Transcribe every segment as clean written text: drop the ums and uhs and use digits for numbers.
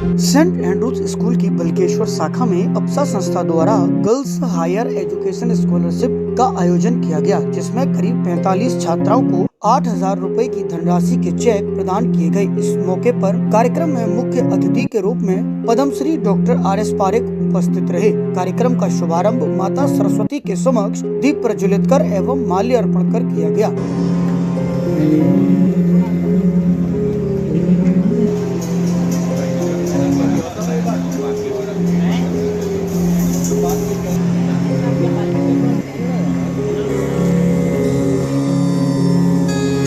Saint Andrews school की बल्केश्वर शाखा में अप्सा संस्था द्वारा गर्ल्स हायर एजुकेशन स्कॉलरशिप का आयोजन किया गया, जिसमें करीब 45 छात्राओं को 8,000 रुपए की धनराशि के चेक प्रदान किए गए। इस मौके पर कार्यक्रम में मुख्य अतिथि के रूप में पद्मश्री डॉक्टर RS पारेख उपस्थित रहे। कार्यक्रम का शुभारंभ माता सरस्वती के समक्ष दीप प्रज्वलित कर एवं माल्य अर्पण कर किया गया।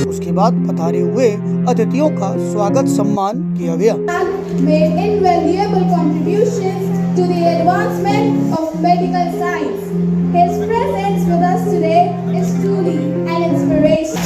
उसके बाद पधारे हुए अतिथियों का स्वागत सम्मान किया गया। Made invaluable contributions to the advancement of medical science. His presence with us today is truly an inspiration.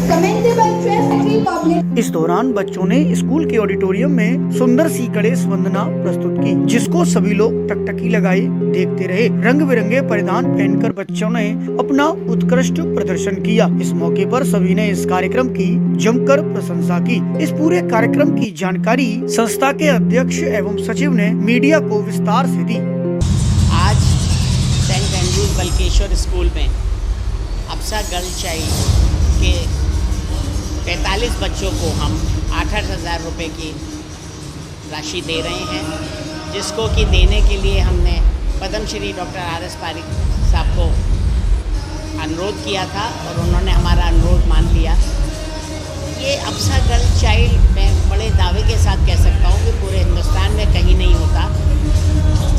Commendable Treasury Public. इस दौरान बच्चों ने स्कूल के ऑडिटोरियम में सुंदर सी गणेश वंदना प्रस्तुत की, जिसको सभी लोग टकटकी लगाए देखते रहे। रंग बिरंगे परिधान पहनकर बच्चों ने अपना उत्कृष्ट प्रदर्शन किया। इस मौके पर सभी ने इस कार्यक्रम की जमकर प्रशंसा की। इस पूरे कार्यक्रम की जानकारी संस्था के अध्यक्ष एवं सचिव ने मीडिया को विस्तार से दी। आज सेंट एंड्रूज बल्केश्वर स्कूल में अप्सा गर्ल चाइल्ड के 45 बच्चों को हम 8,000 रुपये की राशि दे रहे हैं, जिसको कि देने के लिए हमने पद्मश्री डॉक्टर RS पारेख साहब को अनुरोध किया था और उन्होंने हमारा अनुरोध मान लिया। ये अप्सा गर्ल चाइल्ड मैं बड़े दावे के साथ कह सकता हूँ कि पूरे हिंदुस्तान में कहीं नहीं होता।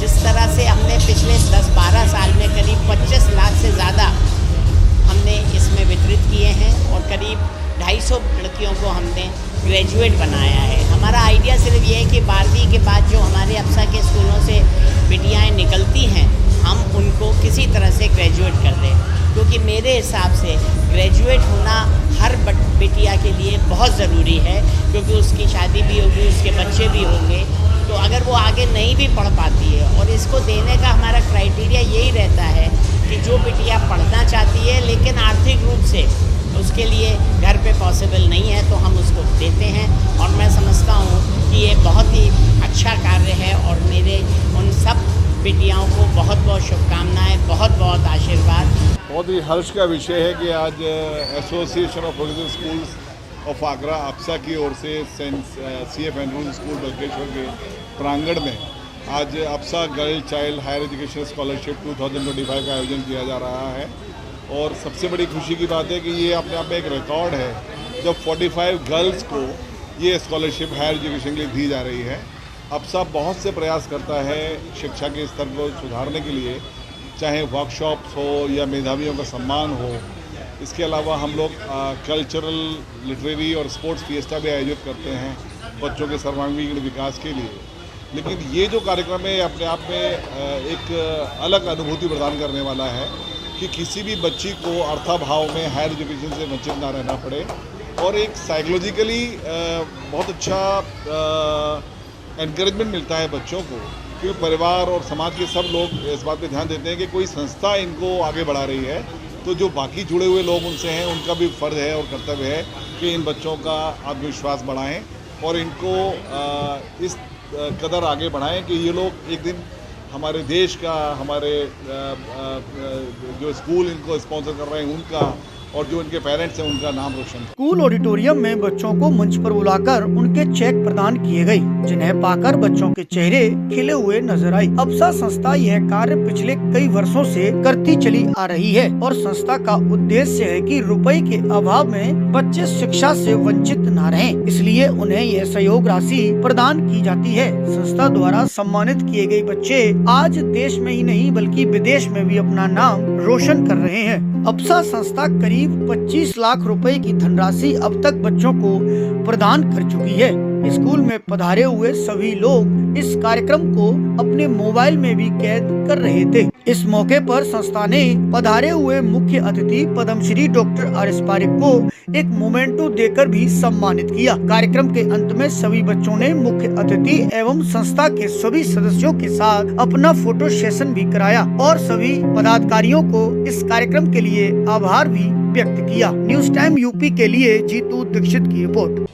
जिस तरह से हमने पिछले 10-12 साल में करीब 25 लाख से ज़्यादा हमने इसमें वितरित किए हैं और करीब 250 लड़कियों को हमने ग्रेजुएट बनाया है। हमारा आइडिया सिर्फ ये है कि 12वीं के बाद जो हमारे अप्सा के स्कूलों से बिटियाएँ निकलती हैं, हम उनको किसी तरह से ग्रेजुएट कर दें, क्योंकि मेरे हिसाब से ग्रेजुएट होना हर बिटिया के लिए बहुत ज़रूरी है, क्योंकि उसकी शादी भी होगी, उसके बच्चे भी होंगे। तो अगर वो आगे नहीं भी पढ़ पाती है, और इसको देने का हमारा क्राइटेरिया यही रहता है कि जो बिटिया पढ़ना चाहती है लेकिन आर्थिक रूप से उसके लिए घर पे पॉसिबल नहीं है, तो हम उसको देते हैं। और मैं समझता हूँ कि ये बहुत ही अच्छा कार्य है और मेरे उन सब बिटियाओं को बहुत बहुत शुभकामनाएं, बहुत बहुत आशीर्वाद। बहुत ही हर्ष का विषय है कि आज association of progressive schools of Agra APSA की ओर से saint CF Andrews school Balkeshwar के प्रांगण में आज APSA girl child higher education scholarship 2025 का आयोजन किया जा रहा है। और सबसे बड़ी खुशी की बात है कि ये अपने आप में एक रिकॉर्ड है, जब 45 गर्ल्स को ये स्कॉलरशिप हायर एजुकेशन के लिए दी जा रही है। अप्सा बहुत से प्रयास करता है शिक्षा के स्तर को सुधारने के लिए, चाहे वर्कशॉप्स हो या मेधावियों का सम्मान हो। इसके अलावा हम लोग कल्चरल, लिटरेरी और स्पोर्ट्स फिएस्टा भी आयोजित करते हैं बच्चों के सर्वांगीण विकास के लिए। लेकिन ये जो कार्यक्रम है अपने आप में एक अलग अनुभूति प्रदान करने वाला है कि किसी भी बच्ची को अर्थाभाव में हायर एजुकेशन से वंचित ना रहना पड़े, और एक साइकोलॉजिकली बहुत अच्छा एनकरेजमेंट मिलता है बच्चों को, क्योंकि परिवार और समाज के सब लोग इस बात पे ध्यान देते हैं कि कोई संस्था इनको आगे बढ़ा रही है, तो जो बाकी जुड़े हुए लोग उनसे हैं उनका भी फ़र्ज़ है और कर्तव्य है कि इन बच्चों का आत्मविश्वास बढ़ाएं और इनको इस कदर आगे बढ़ाएं कि ये लोग एक दिन हमारे देश का, हमारे जो स्कूल इनको स्पॉन्सर कर रहे हैं उनका, और जो उनके पेरेंट्स हैं उनका नाम रोशन। स्कूल ऑडिटोरियम में बच्चों को मंच पर बुलाकर उनके चेक प्रदान किए गए, जिन्हें पाकर बच्चों के चेहरे खिले हुए नजर आए। अप्सा संस्था यह कार्य पिछले कई वर्षों से करती चली आ रही है और संस्था का उद्देश्य है कि रुपए के अभाव में बच्चे शिक्षा से वंचित न रहें, इसलिए उन्हें यह सहयोग राशि प्रदान की जाती है। संस्था द्वारा सम्मानित किए गए बच्चे आज देश में ही नहीं बल्कि विदेश में भी अपना नाम रोशन कर रहे हैं। अप्सा संस्था करीब 25 लाख रुपए की धनराशि अब तक बच्चों को प्रदान कर चुकी है। स्कूल में पधारे हुए सभी लोग इस कार्यक्रम को अपने मोबाइल में भी कैद कर रहे थे। इस मौके पर संस्था ने पधारे हुए मुख्य अतिथि पद्मश्री डॉक्टर RS पारेख को एक मोमेंटो देकर भी सम्मानित किया। कार्यक्रम के अंत में सभी बच्चों ने मुख्य अतिथि एवं संस्था के सभी सदस्यों के साथ अपना फोटो सेशन भी कराया और सभी पदाधिकारियों को इस कार्यक्रम के लिए आभार भी व्यक्त किया। न्यूज़ टाइम यूपी के लिए जीतू दीक्षित की रिपोर्ट।